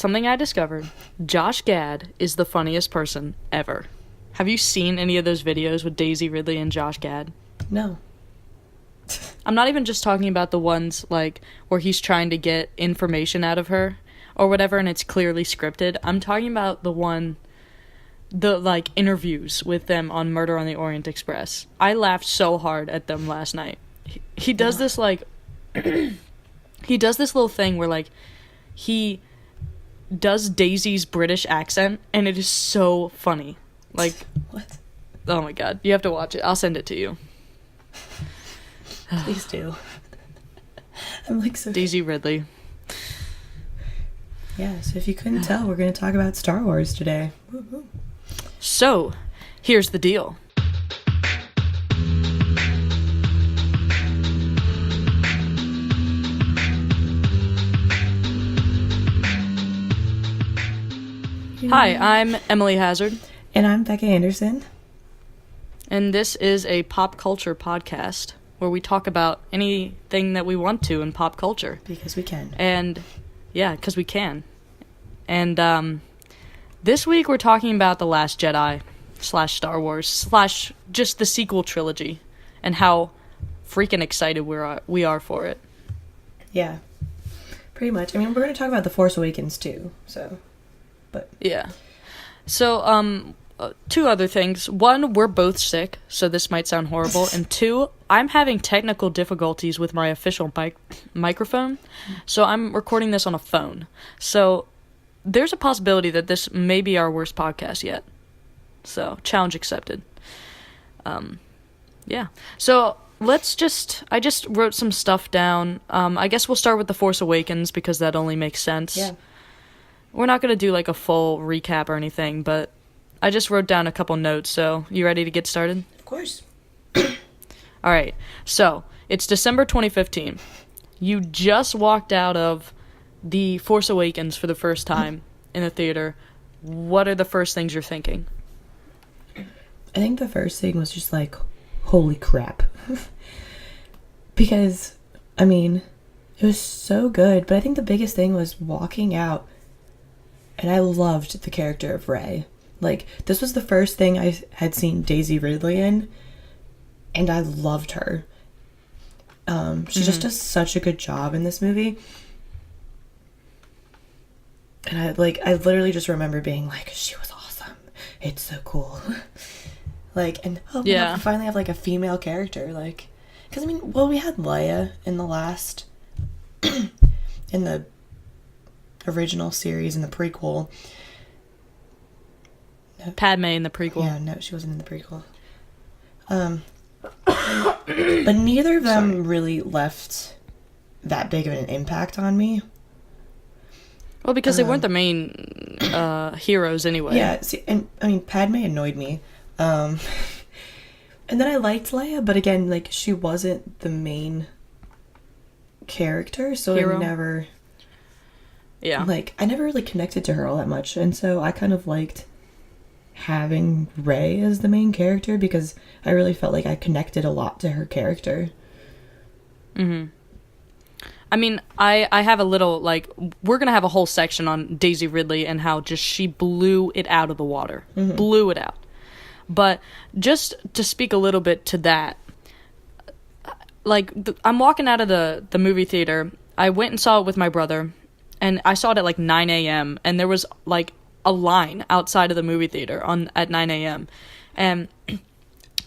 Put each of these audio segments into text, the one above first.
something I discovered. Josh Gad is the funniest person ever. Have you seen any of those videos with Daisy Ridley and Josh Gad? No. I'm not even just talking about the ones, like, where he's trying to get information out of her or whatever and it's clearly scripted. I'm talking about the interviews with them on Murder on the Orient Express. I laughed so hard at them last night. He does this, like... he does this little thing where, like, he does Daisy's British accent, and it is so funny. Like... What? Oh my god. You have to watch it. I'll send it to you. Please do. I'm like so... Daisy Ridley. Yeah, so if you couldn't tell, we're going to talk about Star Wars today. Woo-hoo. So, here's the deal. Hi, I'm Emily Hazard. And I'm Becca Anderson. And this is a pop culture podcast where we talk about anything that we want to in pop culture. Because we can. And, yeah, because we can. And, this week we're talking about The Last Jedi / Star Wars / just the sequel trilogy and how freaking excited we are for it. Yeah. Pretty much. I mean, we're going to talk about The Force Awakens too, so... But yeah. So, two other things. One, we're both sick, so this might sound horrible. And two, I'm having technical difficulties with my official microphone, so I'm recording this on a phone. So, there's a possibility that this may be our worst podcast yet. So, challenge accepted. Yeah. So, I just wrote some stuff down. I guess we'll start with The Force Awakens, because that only makes sense. yeah. We're not going to do, like, a full recap or anything, but I just wrote down a couple notes, so you ready to get started? Of course. Alright, so, it's December 2015. You just walked out of The Force Awakens for the first time in the theater. What are the first things you're thinking? I think the first thing was just like, holy crap. Because, I mean, it was so good, but I think the biggest thing was walking out. And I loved the character of Rey. Like, this was the first thing I had seen Daisy Ridley in, and I loved her. She just does such a good job in this movie. And I literally just remember being like, she was awesome. It's so cool. Like, and yeah. We finally have, like, a female character. Like, because, I mean, well, we had Leia in the last, in the original series, in the prequel. Padme in the prequel. Yeah, no, she wasn't in the prequel. But neither of them really left that big of an impact on me. Well, because they weren't the main heroes anyway. Yeah, see, and I mean, Padme annoyed me. And then I liked Leia, but again, like, she wasn't the main character, so Hero. I never... Yeah. Like, I never really connected to her all that much, and so I kind of liked having Rey as the main character because I really felt like I connected a lot to her character. Mm-hmm. I mean, I have a little, like, we're going to have a whole section on Daisy Ridley and how just she blew it out of the water. Mm-hmm. Blew it out. But just to speak a little bit to that, like, I'm walking out of the movie theater. I went and saw it with my brother, and I saw it at, like, 9 a.m., and there was, like, a line outside of the movie theater at 9 a.m. And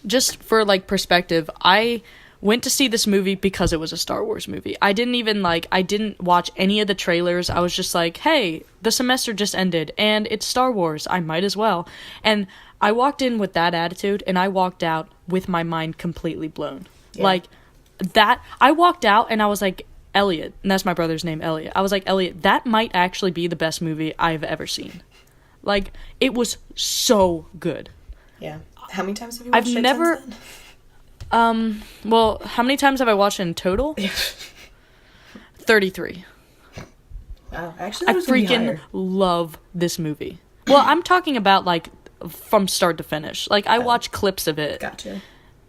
just for, like, perspective, I went to see this movie because it was a Star Wars movie. I didn't watch any of the trailers. I was just like, hey, the semester just ended, and it's Star Wars. I might as well. And I walked in with that attitude, and I walked out with my mind completely blown. Yeah. Like, that, I walked out, and I was like, Elliot, and that's my brother's name, Elliot. I was like, Elliot, that might actually be the best movie I've ever seen. Like, it was so good. Yeah. How many times have you watched it? Well, how many times have I watched it in total? 33. Wow. Actually, I freaking love this movie. Well, I'm talking about, like, from start to finish. Like, I watch clips of it. Gotcha.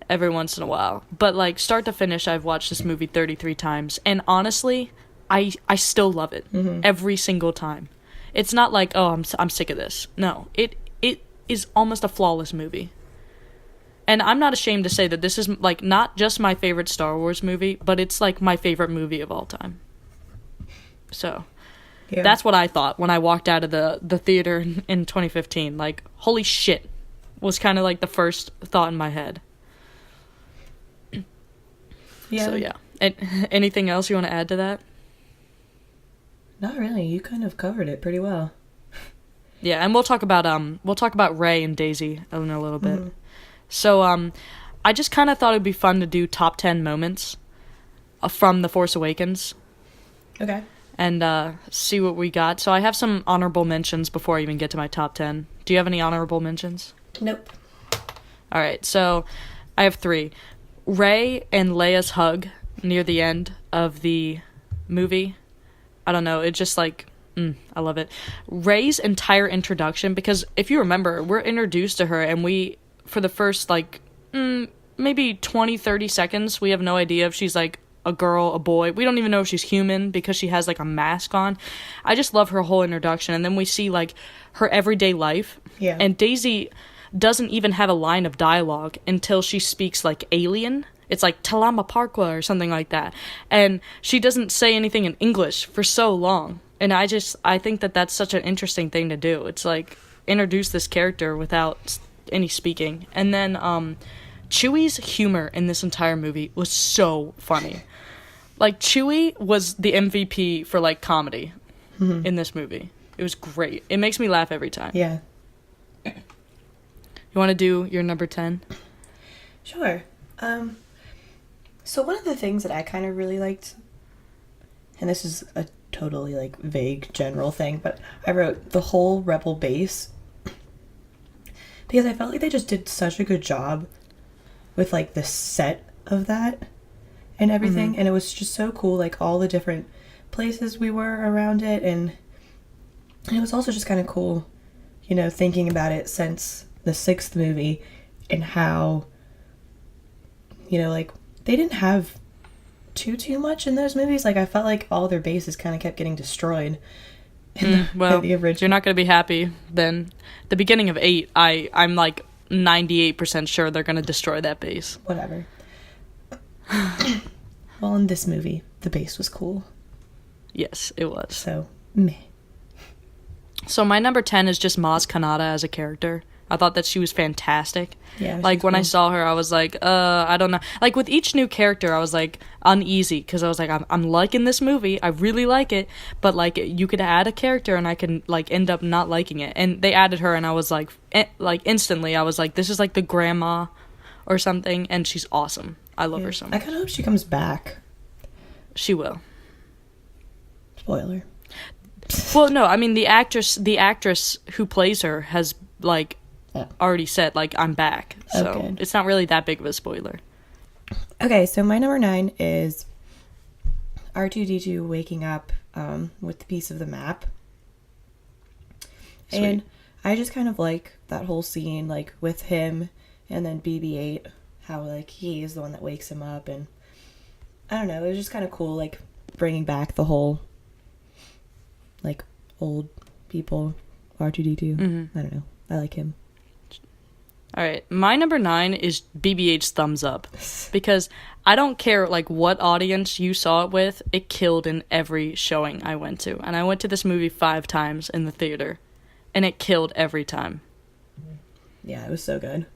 Every once in a while. But, like, start to finish, I've watched this movie 33 times. And honestly, I still love it. Mm-hmm. Every single time. It's not like, oh, I'm sick of this. No, it is almost a flawless movie. And I'm not ashamed to say that this is, like, not just my favorite Star Wars movie, but it's, like, my favorite movie of all time. So, yeah. That's what I thought when I walked out of the theater in 2015. Like, holy shit, was kind of, like, the first thought in my head. Yeah. So, yeah. And anything else you want to add to that? Not really. You kind of covered it pretty well. Yeah, and we'll talk about Rey and Daisy in a little bit. Mm-hmm. So, I just kind of thought it'd be fun to do top 10 moments from The Force Awakens. Okay. And see what we got. So I have some honorable mentions before I even get to my top 10. Do you have any honorable mentions? Nope. All right, so I have 3. Rey and Leia's hug near the end of the movie. I don't know, it's just like... I love it. Rey's entire introduction, because if you remember, we're introduced to her and we... For the first, like, maybe 20, 30 seconds, we have no idea if she's, like, a girl, a boy. We don't even know if she's human because she has, like, a mask on. I just love her whole introduction. And then we see, like, her everyday life. Yeah. And Daisy doesn't even have a line of dialogue until she speaks, like, alien. It's like, Talama Parkwa or something like that. And she doesn't say anything in English for so long. And I think that that's such an interesting thing to do. It's, like, introduce this character without... any speaking. And then Chewie's humor in this entire movie was so funny. Like, Chewie was the MVP for, like, comedy in this movie. It was great. It makes me laugh every time. Yeah. You want to do your number 10? Sure. So one of the things that I kind of really liked, and this is a totally, like, vague general thing, but I wrote the whole Rebel base, because I felt like they just did such a good job with, like, the set of that and everything. Mm-hmm. And it was just so cool, like, all the different places we were around it. And it was also just kind of cool, you know, thinking about it since the 6th movie and how, you know, like, they didn't have too much in those movies. Like, I felt like all their bases kind of kept getting destroyed. Well, you're not going to be happy then. The beginning of 8, I'm like 98% sure they're going to destroy that base. Whatever. Well, in this movie, the base was cool. Yes, it was. So, meh. So my number 10 is just Maz Kanata as a character. I thought that she was fantastic. Yeah, like, when cool. I saw her, I was like, I don't know. Like, with each new character, I was, like, uneasy, because I was like, I'm liking this movie. I really like it. But, like, you could add a character, and I can, like, end up not liking it. And they added her, and I was like, instantly, I was like, this is, like, the grandma or something, and she's awesome. I love her so much. I kind of hope she comes back. She will. Spoiler. Well, no, I mean, the actress who plays her has, like... already said, like, I'm back. So It's not really that big of a spoiler. Okay, so my number 9 is R2-D2 waking up with the piece of the map. Sweet. And I just kind of like that whole scene, like, with him and then BB-8, how, like, he is the one that wakes him up. And I don't know, it was just kind of cool, like, bringing back the whole, like, old people, R2-D2. Mm-hmm. I don't know. I like him. All right, my number 9 is BB-8's thumbs up, because I don't care, like, what audience you saw it with, it killed in every showing I went to. And I went to this movie 5 times in the theater, and it killed every time. Yeah, it was so good.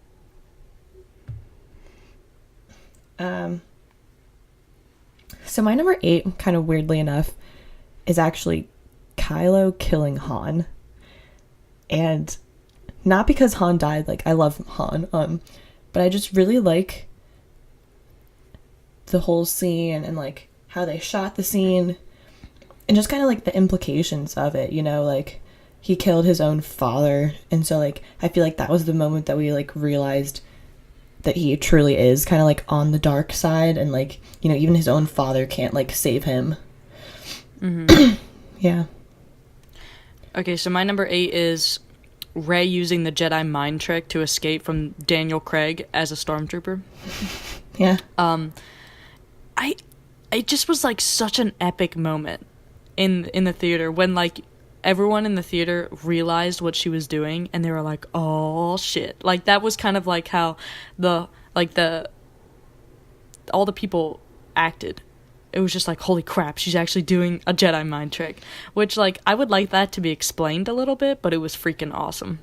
So my number 8, kind of weirdly enough, is actually Kylo killing Han. And... not because Han died, like, I love Han, but I just really like the whole scene and, like, how they shot the scene and just kind of, like, the implications of it, you know, like, he killed his own father, and so, like, I feel like that was the moment that we, like, realized that he truly is kind of, like, on the dark side, and, like, you know, even his own father can't, like, save him. Mm-hmm. Yeah. Okay, so my number 8 is... Rey using the Jedi mind trick to escape from Daniel Craig as a stormtrooper. Yeah. It just was, like, such an epic moment in the theater when, like, everyone in the theater realized what she was doing, and they were like, oh shit. Like, that was kind of like how all the people acted. It was just like, holy crap, she's actually doing a Jedi mind trick. Which, like, I would like that to be explained a little bit, but it was freaking awesome.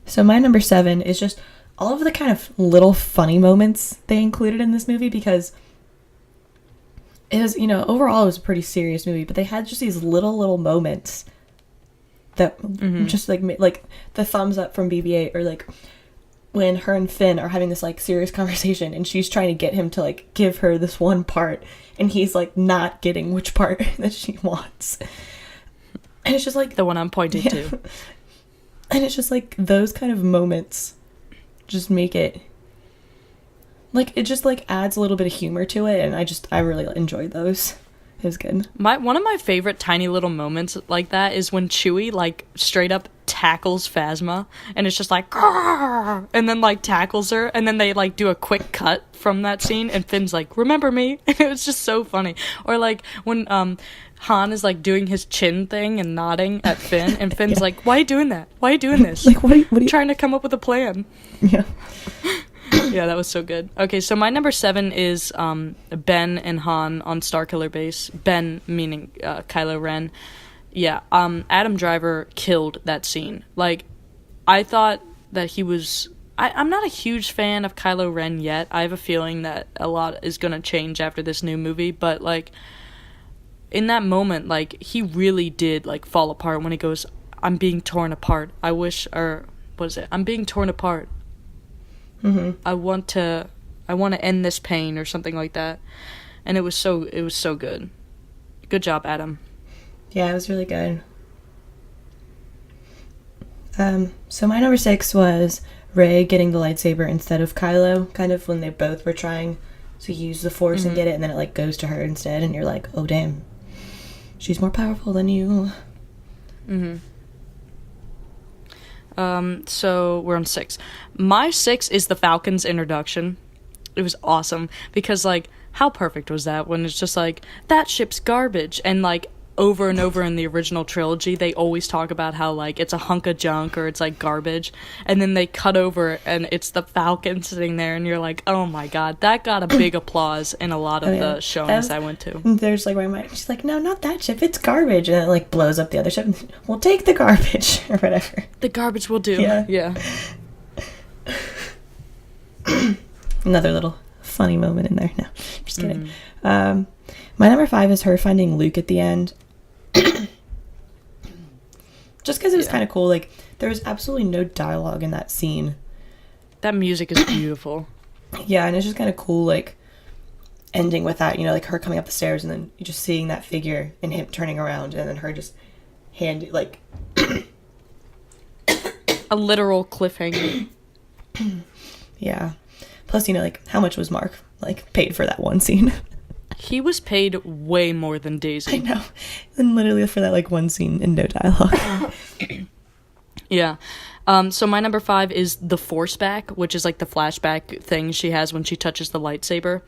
So my number 7 is just all of the kind of little funny moments they included in this movie, because it was, overall it was a pretty serious movie, but they had just these little moments that just like the thumbs up from BB-8, or like when her and Finn are having this like serious conversation and she's trying to get him to like give her this one part, and he's like not getting which part that she wants. And it's just like the one I'm pointing to. And it's just like those kind of moments just make it like, it just like adds a little bit of humor to it, and I really enjoyed those. It was good. One of my favorite tiny little moments like that is when Chewie like straight up tackles Phasma, and it's just like, "Grrr!" And then like tackles her, and then they like do a quick cut from that scene, and Finn's like, remember me? And it was just so funny. Or like when Han is like doing his chin thing and nodding at Finn, and Finn's like, why are you doing that? Why are you doing this? Like, what are you trying to come up with a plan? Yeah. Yeah, that was so good. Okay, so my number 7 is Ben and Han on Starkiller Base. Ben meaning Kylo Ren. Yeah, Adam Driver killed that scene. Like, I thought that he was... I'm not a huge fan of Kylo Ren yet. I have a feeling that a lot is going to change after this new movie, but, like, in that moment, like, he really did, like, fall apart when he goes, I'm being torn apart. I wish... Or, what is it? I'm being torn apart. I want to end this pain, or something like that. And it was so good. Good job, Adam. Yeah, it was really good. So my number 6 was Rey getting the lightsaber instead of Kylo, kind of when they both were trying to use the Force and get it, and then it like goes to her instead, and you're like, oh damn, she's more powerful than you. So we're on 6. My 6 is the Falcon's introduction. It was awesome because, like, how perfect was that when it's just like, that ship's garbage, and like over and over in the original trilogy they always talk about how like it's a hunk of junk or it's like garbage, and then they cut over and it's the Falcon sitting there, and you're like, oh my god, that got a big applause in a lot of the showings I went to. There's like my mind, she's like, no, not that ship, it's garbage, and it like blows up the other ship. We'll take the garbage or whatever. The garbage will do. Yeah. Another little funny moment in there. No, just kidding. My number 5 is her finding Luke at the end. Just because it was kind of cool. Like, there was absolutely no dialogue in that scene. That music is beautiful. Yeah, and it's just kind of cool, like, ending with that, like her coming up the stairs and then just seeing that figure and him turning around and then her just like... a literal cliffhanger. Yeah. Plus, like, how much was Mark, like, paid for that one scene? He was paid way more than Daisy. I know. And literally for that, like, one scene and no dialogue. Yeah. So my number 5 is the Force Back, which is, like, the flashback thing she has when she touches the lightsaber.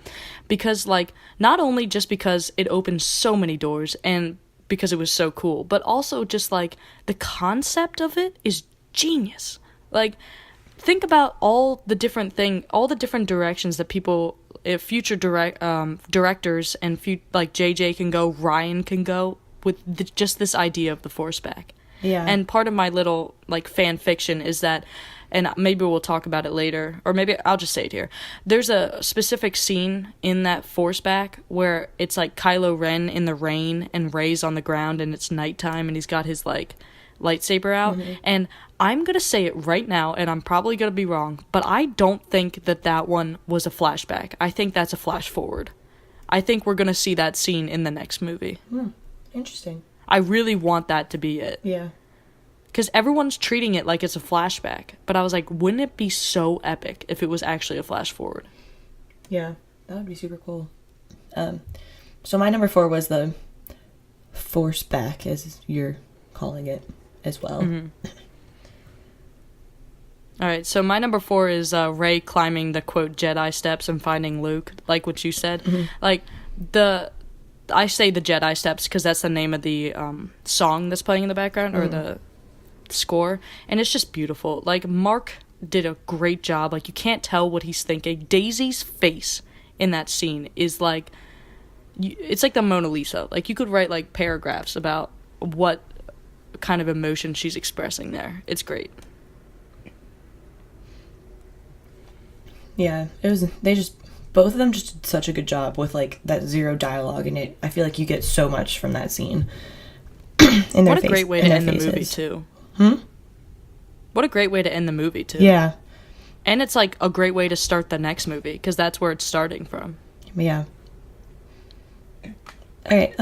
Because, like, not only just because it opens so many doors and because it was so cool, but also just, like, the concept of it is genius. Like, think about all the different directions that people... If future directors and like JJ can go, Ryan can go with just this idea of the Force Back. Yeah. And part of my little like fan fiction is that, and maybe we'll talk about it later, or maybe I'll just say it here. There's a specific scene in that Force Back where it's like Kylo Ren in the rain and Rey's on the ground and it's nighttime and he's got his like lightsaber out, and I'm gonna say it right now, and I'm probably gonna be wrong, but I don't think that one was a flashback. I think that's a flash forward. I think we're gonna see that scene in the next movie. Interesting. I really want that to be it. Yeah. Because everyone's treating it like it's a flashback, but I was like, wouldn't it be so epic if it was actually a flash forward? Yeah, that would be super cool. So my number 4 was the Force Back, as you're calling it as well. All right, so my number 4 is Rey climbing the, quote, Jedi steps and finding Luke, like what you said. Like, I say the Jedi Steps because that's the name of the song that's playing in the background, or the score, and it's just beautiful. Like, Mark did a great job. Like, you can't tell what he's thinking. Daisy's face in that scene is like, it's like the Mona Lisa. Like, you could write like paragraphs about what kind of emotion she's expressing there. It's great. Yeah, both of them just did such a good job with like that zero dialogue in it. I feel like you get so much from that scene. What a great way to end the movie too. What a great way to end the movie too. Yeah. And it's like a great way to start the next movie, because that's where it's starting from. Yeah. Alright,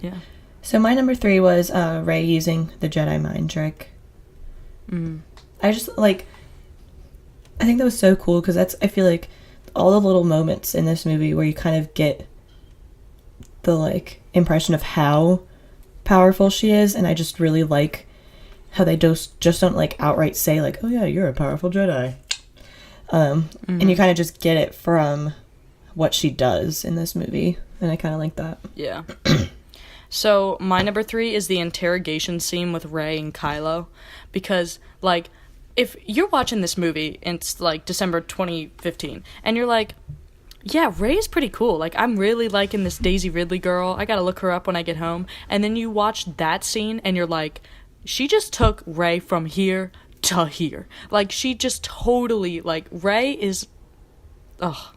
yeah. So my number 3 was Rey using the Jedi mind trick. I just, like, I think that was so cool, because I feel like, all the little moments in this movie where you kind of get the, like, impression of how powerful she is, and I just really like how they just don't, like, outright say, like, oh yeah, you're a powerful Jedi. And you kind of just get it from what she does in this movie, and I kind of like that. Yeah. So, my number 3 is the interrogation scene with Rey and Kylo, because, like, if you're watching this movie, and it's, like, December 2015, and you're like, yeah, Rey's pretty cool, like, I'm really liking this Daisy Ridley girl, I gotta look her up when I get home, and then you watch that scene, and you're like, she just took Rey from here to here. Like, she just totally, like, Rey is,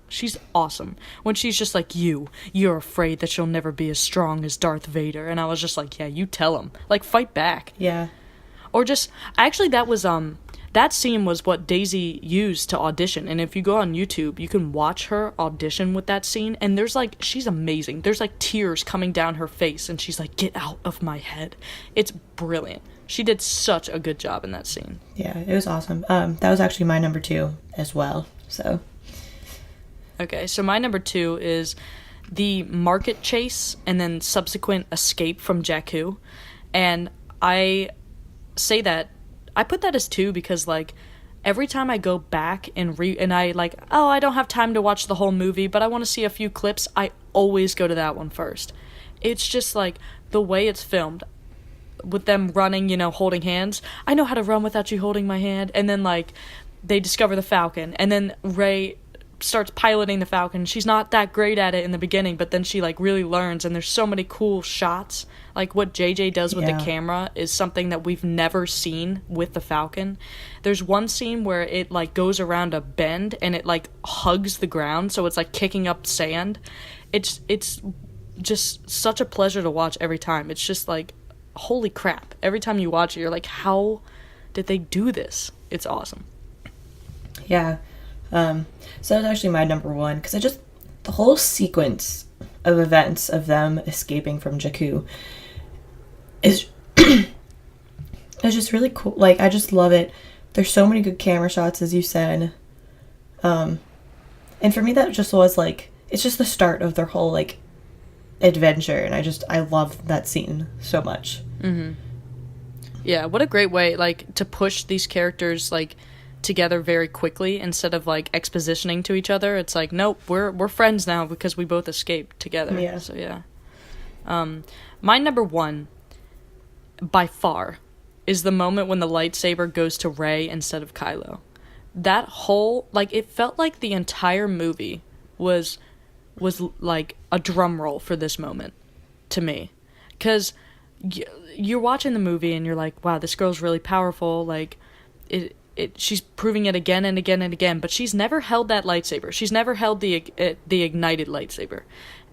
she's awesome. When she's just like, you're afraid that you'll never be as strong as Darth Vader. And I was just like, yeah, you tell him. Like, fight back. Yeah. Or just, actually, that was, that scene was what Daisy used to audition. And if you go on YouTube, you can watch her audition with that scene. And there's, like, she's amazing. There's, like, tears coming down her face. And she's like, get out of my head. It's brilliant. She did such a good job in that scene. Yeah, it was awesome. That was actually my number 2 as well, so. Okay, so my number 2 is the market chase and then subsequent escape from Jakku. And I say that, I put that as 2 because, like, every time I go back and I, like, oh, I don't have time to watch the whole movie, but I want to see a few clips, I always go to that one first. It's just, like, the way it's filmed, with them running, you know, holding hands. I know how to run without you holding my hand. And then, like, they discover the Falcon. And then Rey starts piloting the Falcon. She's not that great at it in the beginning, but then she, like, really learns. And there's so many cool shots. Like, what JJ does with the camera is something that we've never seen with the Falcon. There's one scene where it, like, goes around a bend and it, like, hugs the ground. So it's, like, kicking up sand. It's just such a pleasure to watch every time. It's just, like, holy crap. Every time you watch it, you're like, how did they do this? It's awesome. Yeah. So that was actually my number 1, because the whole sequence of events of them escaping from Jakku is it's just really cool. Like, I just love it. There's so many good camera shots, as you said. And for me, that just was, like, it's just the start of their whole, like, adventure, and I love that scene so much. Yeah, what a great way, like, to push these characters, like, together very quickly instead of, like, expositioning to each other. It's like, nope, we're friends now because we both escaped together. Yeah. So yeah. My number 1 by far is the moment when the lightsaber goes to Rey instead of Kylo. That whole, like, it felt like the entire movie was like a drum roll for this moment to me, because you're watching the movie and you're like, wow, this girl's really powerful, like, she's proving it again and again and again, but she's never held that lightsaber. She's never held the ignited lightsaber,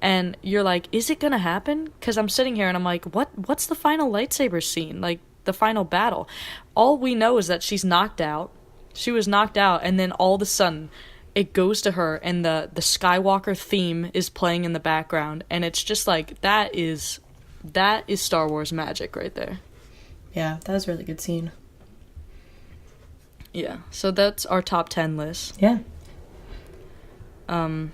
and you're like, is it gonna happen? Because I'm sitting here and I'm like, what's the final lightsaber scene, like the final battle? All we know is that she's knocked out. She was knocked out, and then all of a sudden it goes to her, and the Skywalker theme is playing in the background, and it's just like, that is Star Wars magic right there. Yeah, that was a really good scene. Yeah, so that's our top 10 list. Yeah. So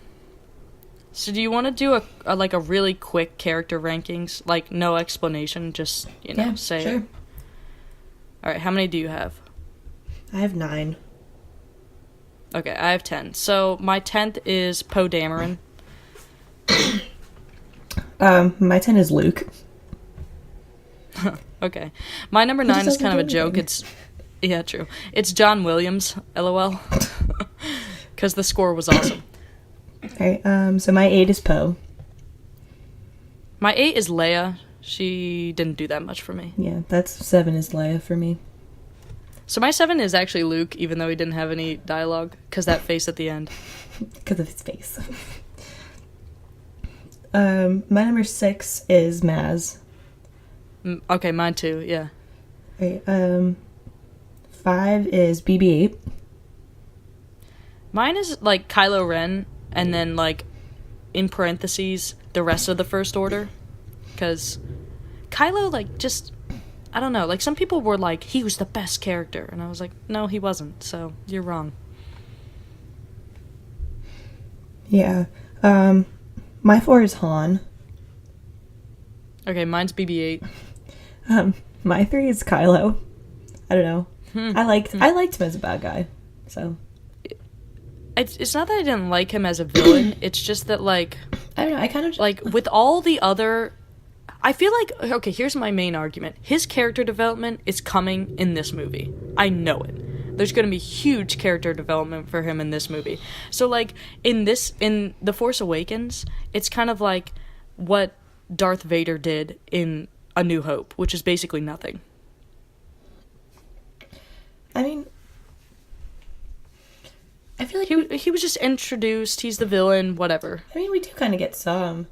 do you want to do a really quick character rankings, like no explanation, just, say sure. it? All right, how many do you have? I have 9. Okay, I have 10. So my 10th is Poe Dameron. My 10 is Luke. Okay. My number He just 9 is doesn't kind of do a joke. anything. Yeah, true. It's John Williams, LOL. Because the score was awesome. Okay, so my 8 is Poe. My 8 is Leia. She didn't do that much for me. Yeah, that's 7 is Leia for me. So my 7 is actually Luke, even though he didn't have any dialogue, because that face at the end. Because of his face. My number 6 is Maz. Okay, mine too, yeah. Okay, 5 is BB-8. Mine is, like, Kylo Ren, and then, like, in parentheses, the rest of the First Order. Because Kylo, like, just... I don't know, like, some people were like, he was the best character, and I was like, no, he wasn't, so you're wrong. Yeah. My 4 is Han. Okay, mine's BB-8. My 3 is Kylo. I don't know. I liked him as a bad guy, so... It's not that I didn't like him as a villain, it's just that, like... I don't know, I kind of... Like, with all the other... I feel like, okay, here's my main argument. His character development is coming in this movie. I know it. There's going to be huge character development for him in this movie. So, like, in The Force Awakens, it's kind of like what Darth Vader did in A New Hope, which is basically nothing. I mean... I feel like... He was just introduced, he's the villain, whatever. I mean, we do kind of get some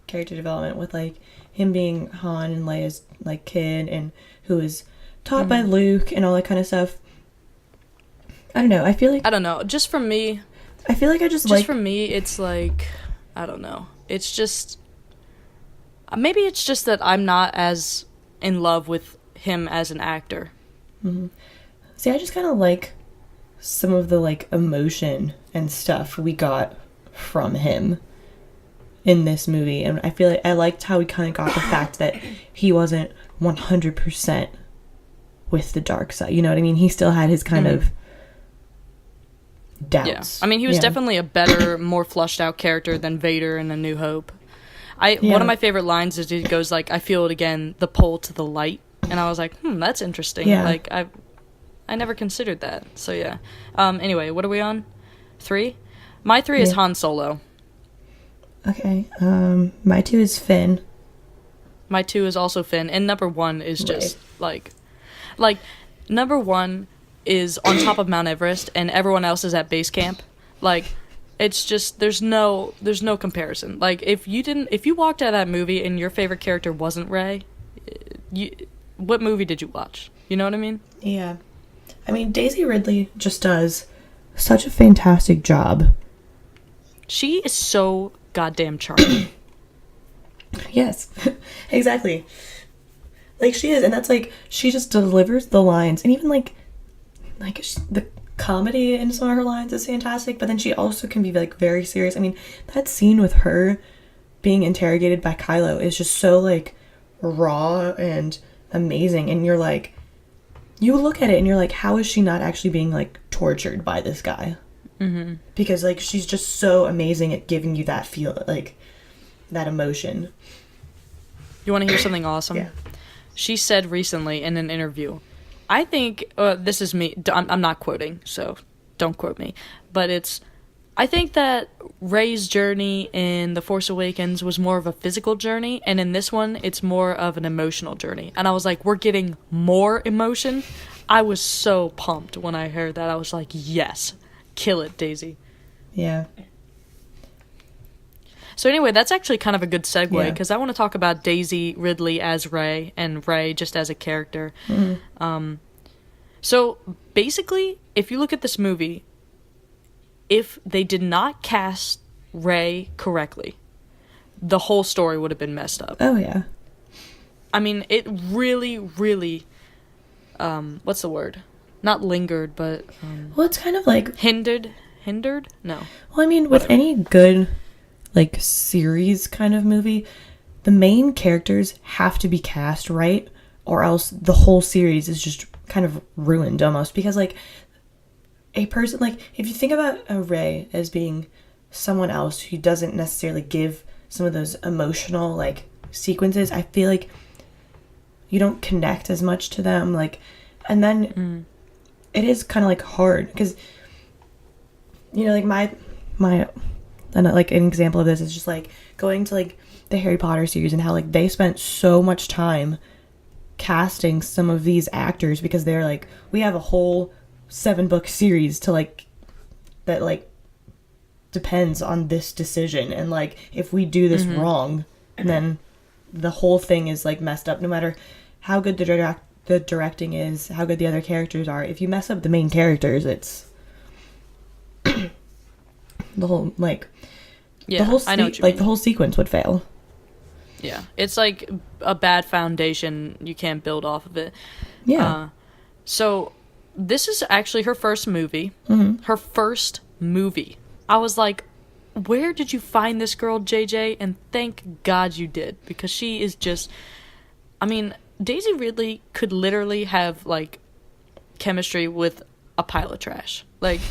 character development with, like, him being Han and Leia's, like, kid, and who was taught by Luke and all that kind of stuff. I don't know. I feel like... I don't know. Just for me... I feel like I just for me, it's like... I don't know. It's just... Maybe it's just that I'm not as in love with him as an actor. Mm-hmm. See, I just kind of like some of the, like, emotion and stuff we got from him in this movie, and I feel like I liked how we kind of got the fact that he wasn't 100% with the dark side. You know what I mean? He still had his kind of doubts. Yeah. I mean, he was definitely a better, more flushed out character than Vader in A New Hope. One of my favorite lines is he goes like, "I feel it again, the pull to the light," and I was like, that's interesting. Yeah. Like I never considered that. So yeah. Anyway, what are we on? 3? My 3 is Han Solo. Okay. My 2 is Finn. My 2 is also Finn, and number 1 is just like number 1 is on top of Mount Everest, and everyone else is at base camp. Like, it's just there's no comparison. Like, if you walked out of that movie and your favorite character wasn't Rey, what movie did you watch? You know what I mean? Yeah. I mean, Daisy Ridley just does such a fantastic job. She is so goddamn charming. Yes, exactly. Like, she is, and that's, like, she just delivers the lines, and even, like the comedy in some of her lines is fantastic, but then she also can be, like, very serious. I mean, that scene with her being interrogated by Kylo is just so, like, raw and amazing, and you're, like, you look at it and you're like, how is she not actually being, like, tortured by this guy? Mm-hmm. Because, like, she's just so amazing at giving you that feel, like, that emotion. You want to hear something awesome? Yeah. She said recently in an interview, I think, this is me, I'm not quoting, so don't quote me, but I think that Rey's journey in The Force Awakens was more of a physical journey, and in this one, it's more of an emotional journey. And I was like, we're getting more emotion? I was so pumped when I heard that. I was like, yes, kill it, Daisy. Yeah. So anyway, that's actually kind of a good segue, because I want to talk about Daisy Ridley as Rey, and Rey just as a character. Mm-hmm. So basically, if you look at this movie, if they did not cast Rey correctly, the whole story would have been messed up. Oh, yeah. I mean, it really, really, what's the word? Not lingered, but... well, it's kind of like... Hindered? No. Well, I mean, with any good, like, series kind of movie, the main characters have to be cast right, or else the whole series is just kind of ruined almost. Because, like, a person, like, if you think about a Rey as being someone else who doesn't necessarily give some of those emotional like sequences, I feel like you don't connect as much to them, like, and then it is kind of like hard because, you know, like my and like an example of this is just like going to like the Harry Potter series and how like they spent so much time casting some of these actors because they're like, we have a whole 7-book series to like that like depends on this decision, and like if we do this wrong, then the whole thing is like messed up. No matter how good the directing is, how good the other characters are, if you mess up the main characters, it's the whole like I know what you like mean. the whole sequence would fail. Yeah, it's like a bad foundation. You can't build off of it. Yeah. So this is actually her first movie. Her first movie. I was like, where did you find this girl, JJ? And thank God you did, because she is just, I mean, Daisy Ridley could literally have like chemistry with a pile of trash. Like,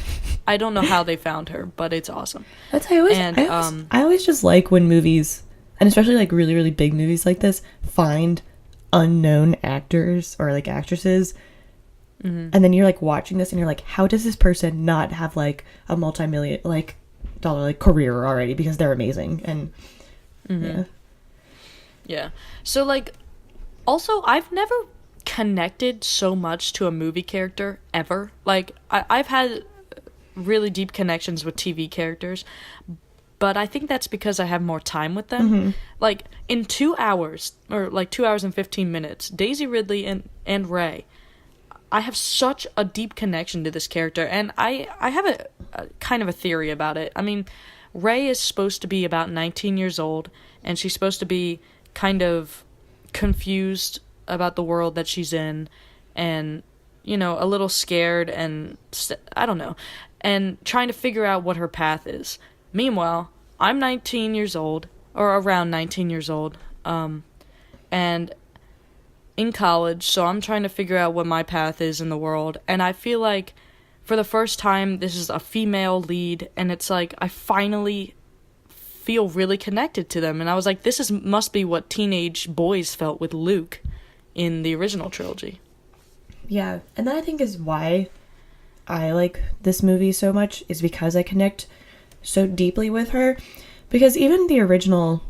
I don't know how they found her, but it's awesome. That's I always just like when movies, and especially like really, really big movies like this, find unknown actors or like actresses, and then you're like watching this and you're like, how does this person not have like a multi-million like dollar like career already, because they're amazing. And yeah. So like, also, I've never connected so much to a movie character ever. Like, I've had really deep connections with TV characters, but I think that's because I have more time with them. Like, in 2 hours, or like 2 hours and 15 minutes, Daisy Ridley and Rey, I have such a deep connection to this character, and I have a kind of a theory about it. I mean, Rey is supposed to be about 19 years old, and she's supposed to be kind of confused about the world that she's in, and, you know, a little scared, and I don't know, and trying to figure out what her path is. Meanwhile, I'm 19 years old, or around 19 years old, and in college, so I'm trying to figure out what my path is in the world, and I feel like for the first time this is a female lead, and it's like I finally feel really connected to them, and I was like, this must be what teenage boys felt with Luke in the original trilogy. Yeah, and that I think is why I like this movie so much, is because I connect so deeply with her, because even the original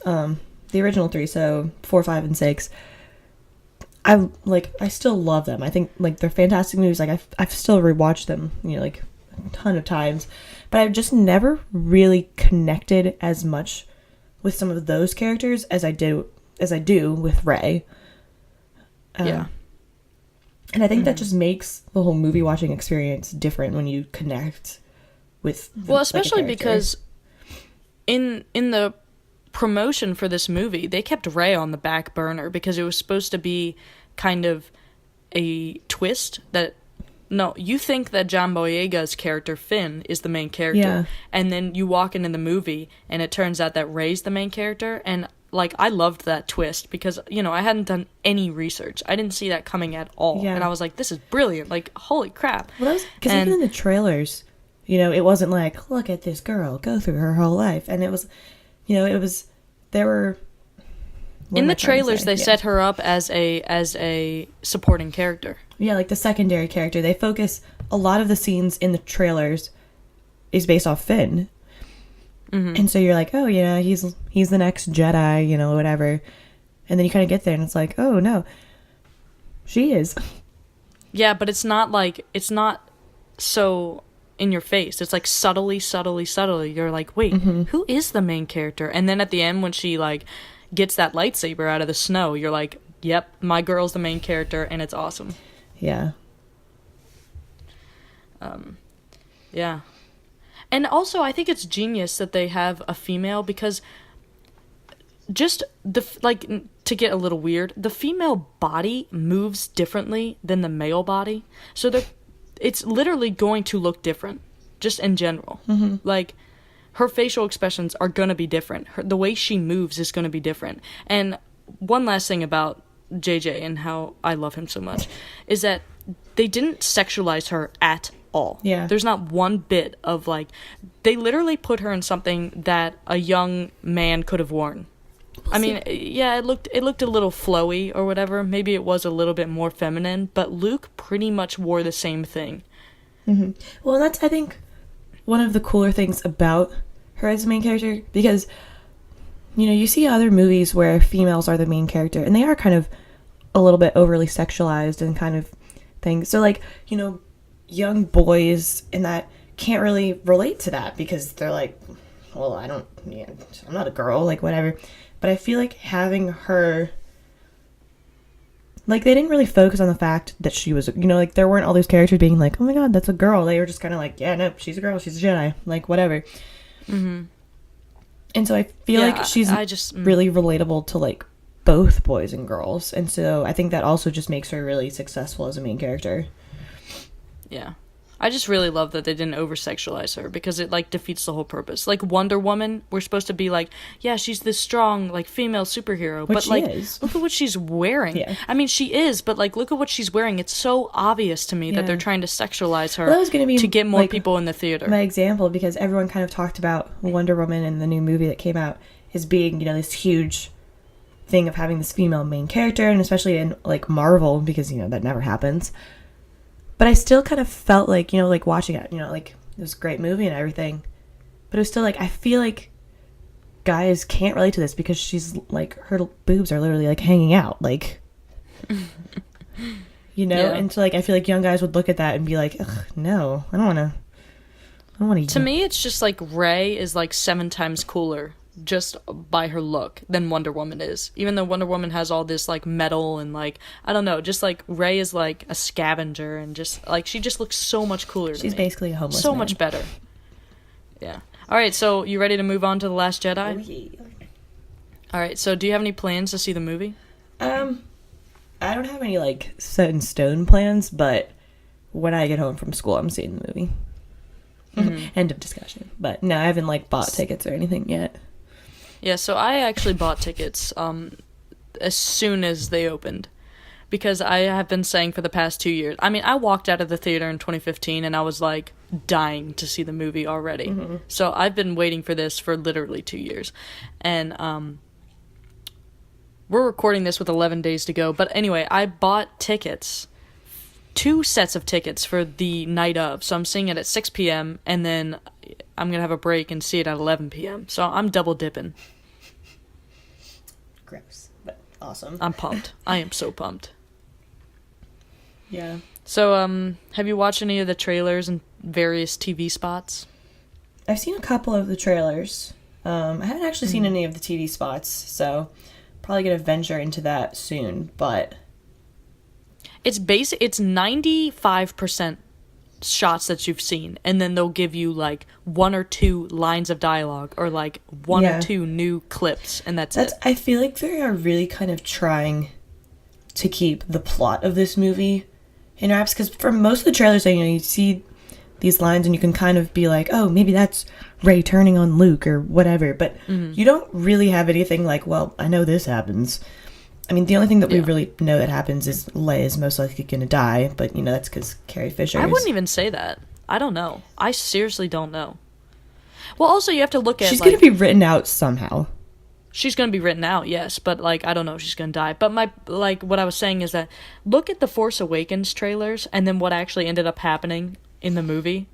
3, so 4, 5, and 6, I still love them. I think like they're fantastic movies. Like I've still rewatched them, you know, like a ton of times, but I've just never really connected as much with some of those characters as I do with Rey. Yeah. And I think that just makes the whole movie watching experience different when you connect with well, especially because in the promotion for this movie, they kept Rey on the back burner because it was supposed to be kind of a twist that, no, you think that John Boyega's character Finn is the main character, and then you walk into the movie and it turns out that Rey's the main character, and like I loved that twist because, you know, I hadn't done any research. I didn't see that coming at all, and I was like, this is brilliant, like holy crap. Well, that was because even in the trailers, you know, it wasn't like, look at this girl go through her whole life, and it was, you know, it was, there were... In the trailers, they set her up as a supporting character. Yeah, like the secondary character. They focus, a lot of the scenes in the trailers is based off Finn. And so you're like, oh yeah, he's the next Jedi, you know, whatever. And then you kind of get there and it's like, oh no, she is. Yeah, but it's not so in your face. It's like subtly. You're like, wait, who is the main character? And then at the end when she like gets that lightsaber out of the snow, you're like, yep, my girl's the main character, and it's awesome. Yeah. Yeah. And also, I think it's genius that they have a female, because just to get a little weird, the female body moves differently than the male body. So it's literally going to look different, just in general. Like, her facial expressions are going to be different. The way she moves is going to be different. And one last thing about JJ and how I love him so much is that they didn't sexualize her at all. Yeah. There's not one bit of, like, they literally put her in something that a young man could have worn. I mean, yeah, it looked a little flowy or whatever. Maybe it was a little bit more feminine, but Luke pretty much wore the same thing. Mm-hmm. Well, that's, I think, one of the cooler things about her as a main character, because, you know, you see other movies where females are the main character, and they are kind of a little bit overly sexualized and kind of things. So, like, you know, young boys in that can't really relate to that because they're like, well, I'm not a girl, like, whatever. But I feel like having her, like, they didn't really focus on the fact that she was, you know, like, there weren't all these characters being like, oh my god, that's a girl. They were just kind of like, yeah, no, she's a girl, she's a Jedi, like, whatever. Mm-hmm. And so I feel like she's really relatable to, like, both boys and girls. And so I think that also just makes her really successful as a main character. Yeah. I just really love that they didn't over-sexualize her because it, like, defeats the whole purpose. Like, Wonder Woman, we're supposed to be like, yeah, she's this strong, like, female superhero. But, like, look at what she's wearing. Yeah. I mean, she is, but, like, look at what she's wearing. It's so obvious to me that they're trying to sexualize her that was gonna be, to get more, like, people in the theater. My example, because everyone kind of talked about Wonder Woman in the new movie that came out as being, you know, this huge thing of having this female main character, and especially in, like, Marvel, because, you know, that never happens. But I still kind of felt like, you know, like, watching it, you know, like, it was a great movie and everything. But it was still, like, I feel like guys can't relate to this because she's, like, her boobs are literally, like, hanging out, like, you know? Yeah. And so, like, I feel like young guys would look at that and be like, ugh, no, I don't want to. To me, it's just, like, Rey is, like, 7 times cooler just by her look than Wonder Woman is. Even though Wonder Woman has all this, like, metal and, like, I don't know, just, like, Rey is, like, a scavenger and just, like, she just looks so much cooler to me. She's basically a homeless so man. much better. Yeah. Alright, so you ready to move on to The Last Jedi? Oh, yeah. Alright, so do you have any plans to see the movie? I don't have any, like, set in stone plans, but when I get home from school, I'm seeing the movie. Mm-hmm. End of discussion. But no, I haven't, like, bought tickets or anything yet. Yeah, so I actually bought tickets as soon as they opened because I have been saying for the past 2 years. I mean, I walked out of the theater in 2015 and I was, like, dying to see the movie already. Mm-hmm. So I've been waiting for this for literally 2 years. And we're recording this with 11 days to go. But anyway, I bought tickets, 2 sets of tickets for the night of. So I'm seeing it at 6 p.m. and then I'm going to have a break and see it at 11 p.m. So I'm double dipping. Gross, but awesome. I'm pumped. I am so pumped. Yeah. So, have you watched any of the trailers and various TV spots? I've seen a couple of the trailers. I haven't actually seen any of the TV spots, so probably going to venture into that soon, but it's 95% shots that you've seen, and then they'll give you, like, 1 or 2 lines of dialogue or, like, 1 or 2 new clips, and that's it. I feel like they are really kind of trying to keep the plot of this movie in wraps, because for most of the trailers, you know, you see these lines and you can kind of be like, oh, maybe that's Rey turning on Luke or whatever, but you don't really have anything like, well, I know this happens. I mean, the only thing that we really know that happens is Leia is most likely going to die, but, you know, that's because Carrie Fisher I wouldn't even say that. I don't know. I seriously don't know. Well, also, you have to look at, she's going to be written out somehow. She's going to be written out, yes, but, like, I don't know if she's going to die. But what I was saying is that look at the Force Awakens trailers and then what actually ended up happening in the movie.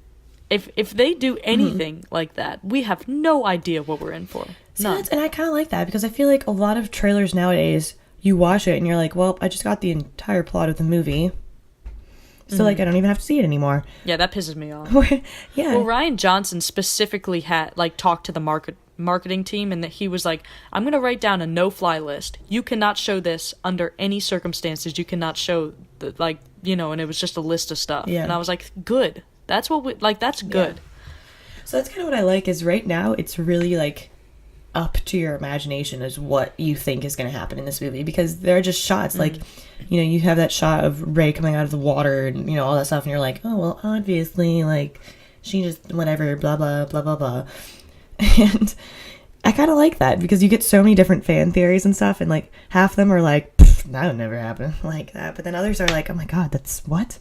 If they do anything like that, we have no idea what we're in for. None. And I kind of like that, because I feel like a lot of trailers nowadays, you watch it and you're like, well, I just got the entire plot of the movie, so like I don't even have to see it anymore. Yeah, that pisses me off. Yeah. Well, Rian Johnson specifically had, like, talked to the marketing team, and that he was like, I'm gonna write down a no-fly list. You cannot show this under any circumstances. You cannot show the, like, you know, and it was just a list of stuff. Yeah. And I was like, good. That's what we like. That's good. Yeah. So that's kind of what I like. Is right now it's really, like, up to your imagination as what you think is going to happen in this movie, because there are just shots like, you know, you have that shot of Rey coming out of the water and, you know, all that stuff, and you're like, oh, well, obviously, like, she just whatever, blah blah blah blah blah. And I kind of like that, because you get so many different fan theories and stuff, and, like, half of them are like, that would never happen like that, but then others are like, oh my god, that's what.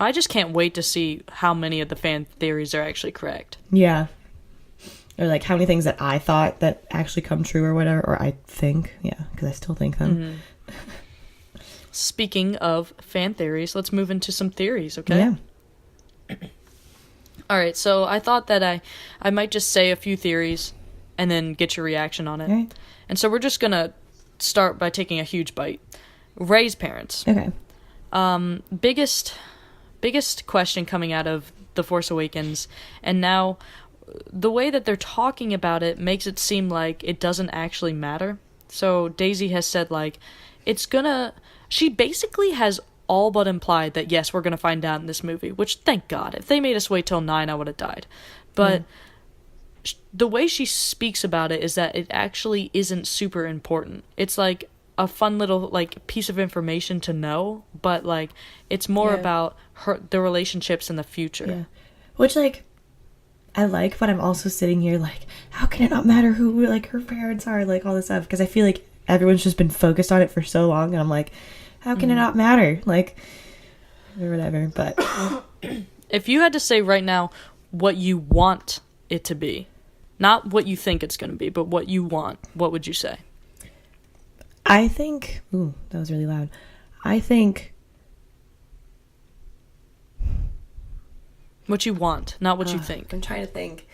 I just can't wait to see how many of the fan theories are actually correct. Yeah. Or like how many things that I thought that actually come true or whatever, or I think. Yeah, because I still think them. Speaking of fan theories, let's move into some theories, okay? Yeah. All right, so I thought that I might just say a few theories and then get your reaction on it. All right. And so we're just going to start by taking a huge bite. Rey's parents. Okay. Biggest question coming out of The Force Awakens, and now the way that they're talking about it makes it seem like it doesn't actually matter. So Daisy has said, like, she basically has all but implied that, yes, we're gonna find out in this movie, which, thank God. If they made us wait till 9, I would have died. But the way she speaks about it is that it actually isn't super important. It's like a fun little like piece of information to know, but like it's more about the relationships in the future. Yeah. Which like I like, but I'm also sitting here like, how can it not matter who like her parents are, like all this stuff? Because I feel like everyone's just been focused on it for so long, and I'm like, how can it not matter? Like, or whatever. But if you had to say right now what you want it to be, not what you think it's going to be, but what you want, what would you say? I think... Ooh, that was really loud. I think... What you want, not what you think. I'm trying to think.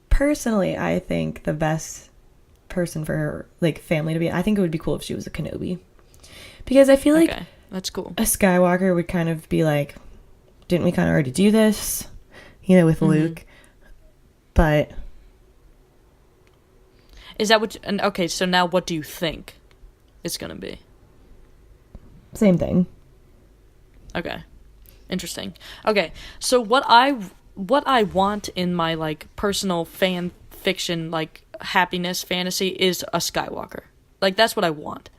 Personally, I think the best person for her, like, family to be... I think it would be cool if she was a Kenobi. Because I feel like... Okay, that's cool. A Skywalker would kind of be like, didn't we kind of already do this? You know, with Luke. But... Is that what... okay, so now what do you think it's going to be? Same thing. Okay. Interesting. Okay, so what I want in my, like, personal fan fiction, like, happiness fantasy is a Skywalker. Like, that's what I want.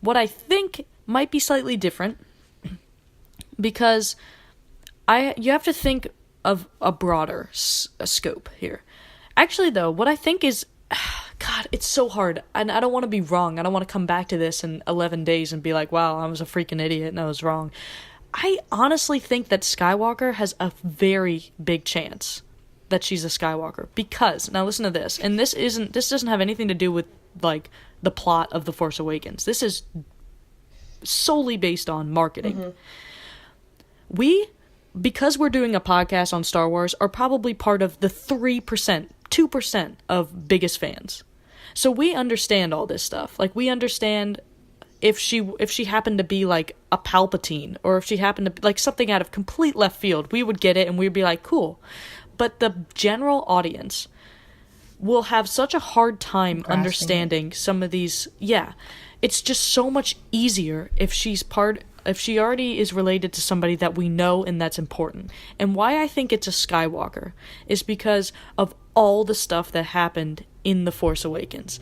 What I think might be slightly different, because you have to think of a broader scope here. Actually, though, what I think is... God, it's so hard. And I don't want to be wrong. I don't want to come back to this in 11 days and be like, wow, I was a freaking idiot and I was wrong. I honestly think that Skywalker has a very big chance that she's a Skywalker. Because, now listen to this, and this doesn't have anything to do with, like, the plot of The Force Awakens. This is solely based on marketing. Because we're doing a podcast on Star Wars, are probably part of the 3%, 2% of biggest fans. So we understand all this stuff. Like, we understand if she happened to be, like, a Palpatine, or if she happened to be, like, something out of complete left field, we would get it and we'd be like, cool. But the general audience will have such a hard time understanding some of these. Yeah. It's just so much easier if she already is related to somebody that we know and that's important. And why I think it's a Skywalker is because of all the stuff that happened in The Force Awakens.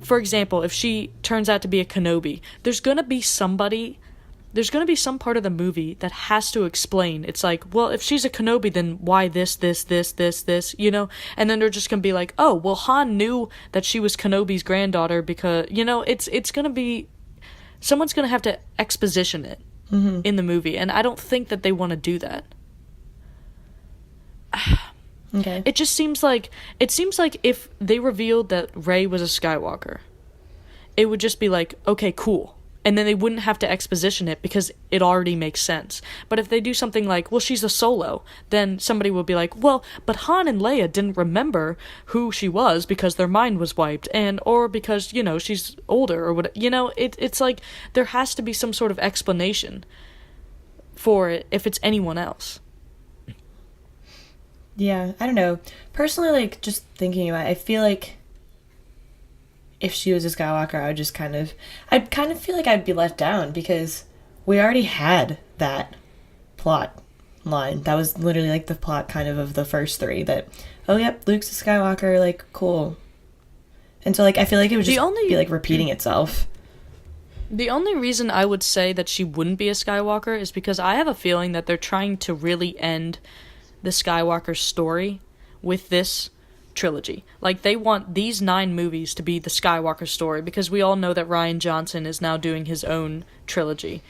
For example, if she turns out to be a Kenobi, there's going to be some part of the movie that has to explain. It's like, well, if she's a Kenobi, then why this, you know? And then they're just going to be like, oh, well, Han knew that she was Kenobi's granddaughter because, you know, it's going to be... Someone's going to have to exposition it in the movie, and I don't think that they want to do that. Okay. It seems like if they revealed that Rey was a Skywalker, it would just be like, okay, cool. And then they wouldn't have to exposition it because it already makes sense. But if they do something like, well, she's a Solo, then somebody will be like, well, but Han and Leia didn't remember who she was because their mind was wiped, or because, you know, she's older or what, you know, it's like there has to be some sort of explanation for it if it's anyone else. Yeah, I don't know. Personally, like, just thinking about it, I feel like if she was a Skywalker, I'd kind of feel like I'd be let down because we already had that plot line. That was literally, like, the plot kind of the first three that, oh, yep, Luke's a Skywalker, like, cool. And so, like, I feel like it would just be, like, repeating itself. The only reason I would say that she wouldn't be a Skywalker is because I have a feeling that they're trying to really end the Skywalker story with this trilogy. Like, they want these 9 movies to be the Skywalker story because we all know that Rian Johnson is now doing his own trilogy.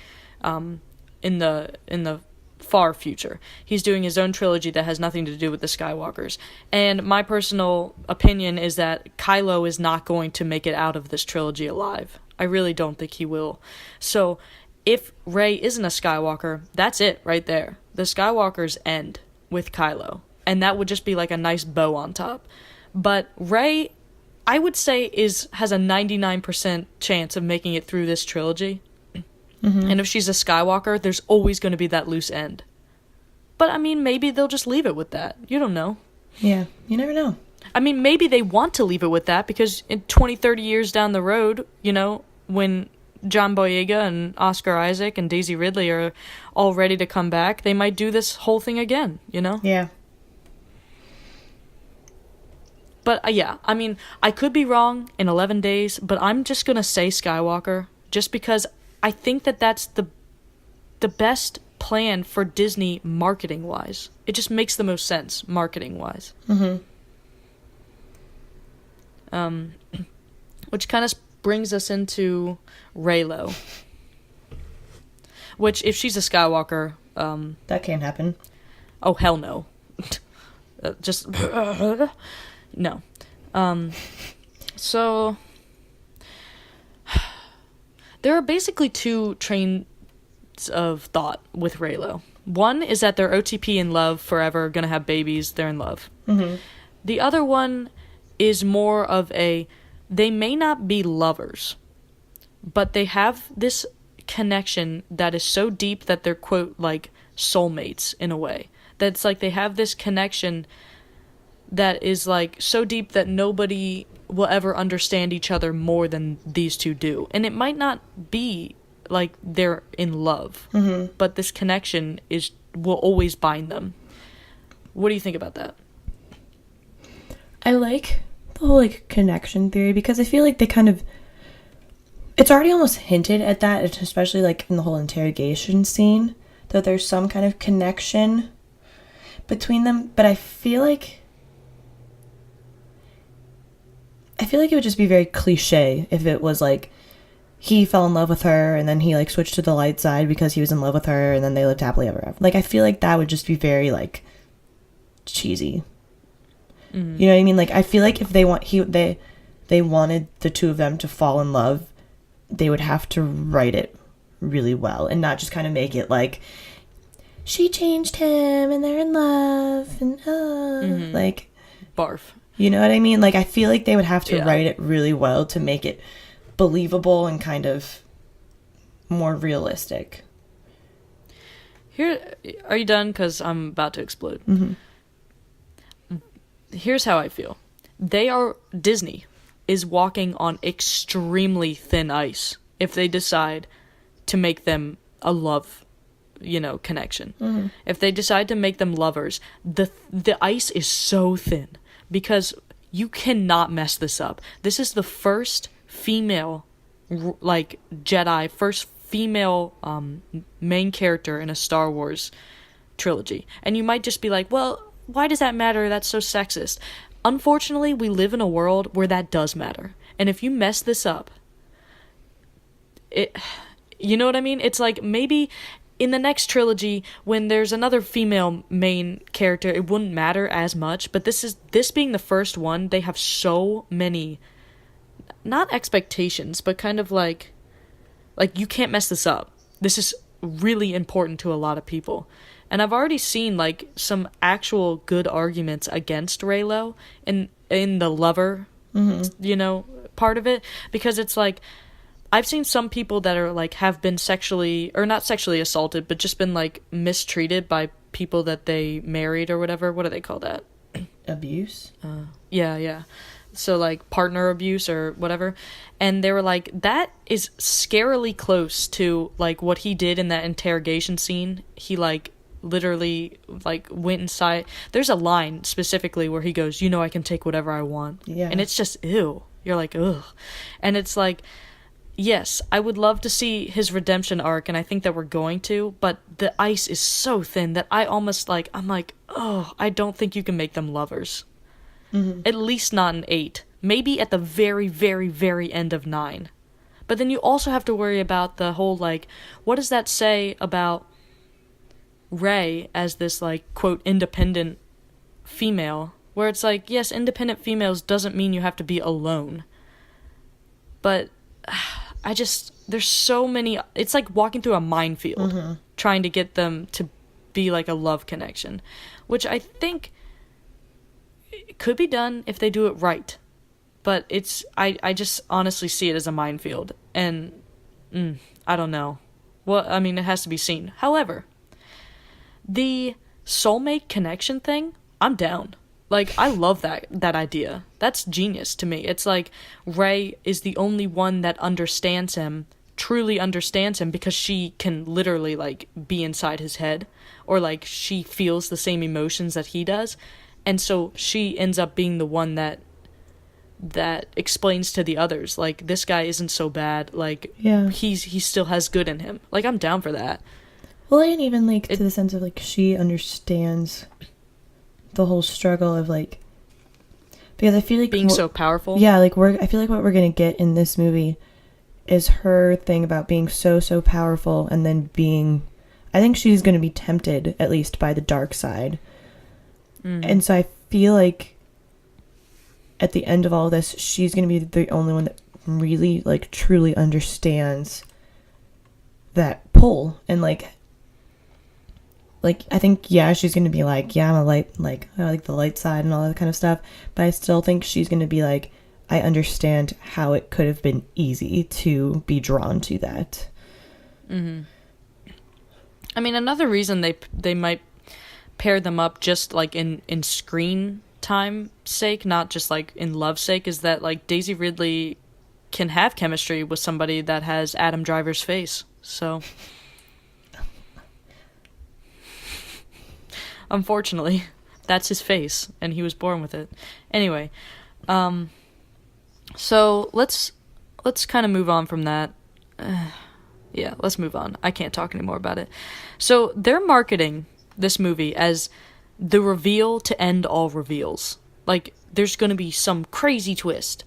in the far future. He's doing his own trilogy that has nothing to do with the Skywalkers. And my personal opinion is that Kylo is not going to make it out of this trilogy alive. I really don't think he will. So if Rey isn't a Skywalker, that's it right there. The Skywalkers end with Kylo. And that would just be like a nice bow on top. But Rey, I would say, has a 99% chance of making it through this trilogy. Mm-hmm. And if she's a Skywalker, there's always going to be that loose end. But, I mean, maybe they'll just leave it with that. You don't know. Yeah, you never know. I mean, maybe they want to leave it with that because in 20, 30 years down the road, you know, when John Boyega and Oscar Isaac and Daisy Ridley are all ready to come back, they might do this whole thing again, you know? Yeah. But, yeah, I mean, I could be wrong in 11 days, but I'm just going to say Skywalker just because I think that that's the best plan for Disney marketing-wise. It just makes the most sense marketing-wise. Mm-hmm. Which kind of brings us into Reylo. Which, if she's a Skywalker... that can't happen. Oh, hell no. Just... no. So... There are basically two trains of thought with Reylo. One is that they're OTP in love forever, gonna have babies, they're in love. Mm-hmm. The other one is more of they may not be lovers, but they have this connection that is so deep that they're, quote, like, soulmates in a way. That's like they have this connection that is, like, so deep that nobody will ever understand each other more than these two do. And it might not be like they're in love, mm-hmm. but this connection will always bind them. What do you think about that? I like the whole, like, connection theory because I feel like they kind of... It's already almost hinted at that, especially, like, in the whole interrogation scene, that there's some kind of connection between them, but I feel like it would just be very cliche if it was, like, he fell in love with her, and then he, like, switched to the light side because he was in love with her, and then they lived happily ever after. Like, I feel like that would just be very, like, cheesy. Mm-hmm. You know what I mean? Like, I feel like if they wanted the two of them to fall in love, they would have to write it really well, and not just kind of make it, like, she changed him, and they're in love, and, mm-hmm. like... Barf. You know what I mean? Like, I feel like they would have to write it really well to make it believable and kind of more realistic. Here, are you done? Because I'm about to explode. Mm-hmm. Here's how I feel. Disney is walking on extremely thin ice if they decide to make them a love, connection. Mm-hmm. If they decide to make them lovers, the ice is so thin. Because you cannot mess this up. This is the first female, Jedi, first female main character in a Star Wars trilogy. And you might just be like, well, why does that matter? That's so sexist. Unfortunately, we live in a world where that does matter. And if you mess this up, you know what I mean? It's like maybe... in the next trilogy, when there's another female main character, it wouldn't matter as much. But this being the first one, they have so many, not expectations, but kind of like you can't mess this up. This is really important to a lot of people. And I've already seen, like, some actual good arguments against Reylo in the lover, mm-hmm. Part of it. Because it's like... I've seen some people that are, like, have been sexually, or not sexually assaulted, but just been, like, mistreated by people that they married or whatever. What do they call that? Abuse? Yeah. So, like, partner abuse or whatever. And they were like, that is scarily close to, like, what he did in that interrogation scene. He, like, literally, like, went inside. There's a line specifically where he goes, I can take whatever I want. Yeah. And it's just, ew. You're like, ugh. And it's like... Yes, I would love to see his redemption arc, and I think that we're going to, but the ice is so thin that I'm like, oh, I don't think you can make them lovers. Mm-hmm. At least not in 8. Maybe at the very, very, very end of 9. But then you also have to worry about the whole, like, what does that say about Rey as this, like, quote, independent female? Where it's like, yes, independent females doesn't mean you have to be alone. But there's so many, it's like walking through a minefield, trying to get them to be like a love connection, which I think it could be done if they do it right. But I just honestly see it as a minefield, and I don't know. Well, I mean, it has to be seen. However, the soulmate connection thing, I'm down. Like, I love that idea. That's genius to me. It's like Rey is the only one that understands him, truly understands him, because she can literally, like, be inside his head, or, like, she feels the same emotions that he does, and so she ends up being the one that explains to the others, like, this guy isn't so bad, like, he still has good in him. Like, I'm down for that. Well, and even, like, to the sense of, like, she understands the whole struggle of, like, because I feel like being so powerful. Yeah, like, I feel like what we're gonna get in this movie is her thing about being so powerful, and then I think she's gonna be tempted, at least, by the dark side. And so I feel like at the end of all this, she's gonna be the only one that really, like, truly understands that pull, and like I think, yeah, she's gonna be like, yeah, I'm a light, like, I like the light side and all that kind of stuff, but I still think she's gonna be like, I understand how it could have been easy to be drawn to that. I mean, another reason they might pair them up just, like, in screen time sake, not just, like, in love sake, is that, like, Daisy Ridley can have chemistry with somebody that has Adam Driver's face, so... Unfortunately, that's his face, and he was born with it. Anyway, so let's kind of move on from that. Yeah, let's move on. I can't talk anymore about it. So they're marketing this movie as the reveal to end all reveals. Like, there's going to be some crazy twist.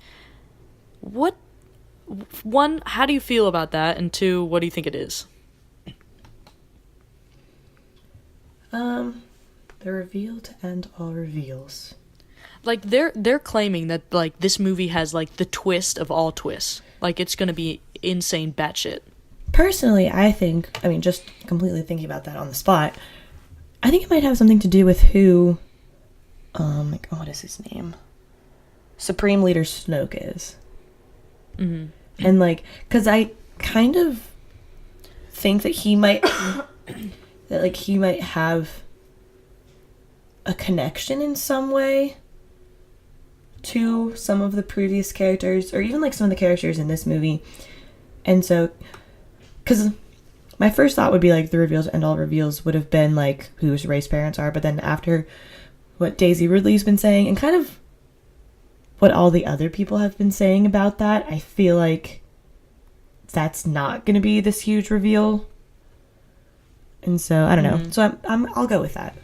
One, how do you feel about that? And two, what do you think it is? The reveal to end all reveals. Like, they're claiming that, like, this movie has, like, the twist of all twists. Like, it's gonna be insane batshit. Personally, I think, I mean, just completely thinking about that on the spot, I think it might have something to do with who, like, what is his name? Supreme Leader Snoke is. And, like, because I kind of think that he might, he might have a connection in some way to some of the previous characters, or even, like, some of the characters in this movie. And so, because my first thought would be, like, the reveals and all reveals would have been, like, who his race parents are, but then after what Daisy Ridley's been saying, and kind of what all the other people have been saying about that, I feel like that's not going to be this huge reveal. And so, I don't know. So I'll go with that.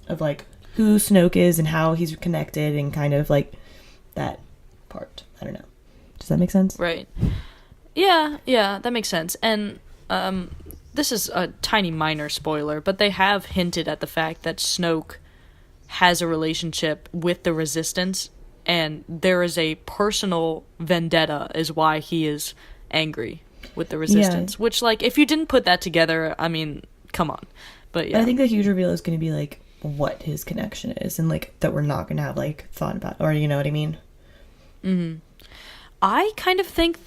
Of, like, who Snoke is and how he's connected, and kind of, like, that part. I don't know. Does that make sense? Right. Yeah, that makes sense. And this is a tiny minor spoiler, but they have hinted at the fact that Snoke has a relationship with the Resistance, and there is a personal vendetta is why he is angry with the Resistance. Yeah. Which, like, if you didn't put that together, I mean, come on. But yeah. I think the huge reveal is going to be, like, what his connection is, and, like, that we're not going to have, like, thought about, or you know what I mean? I kind of think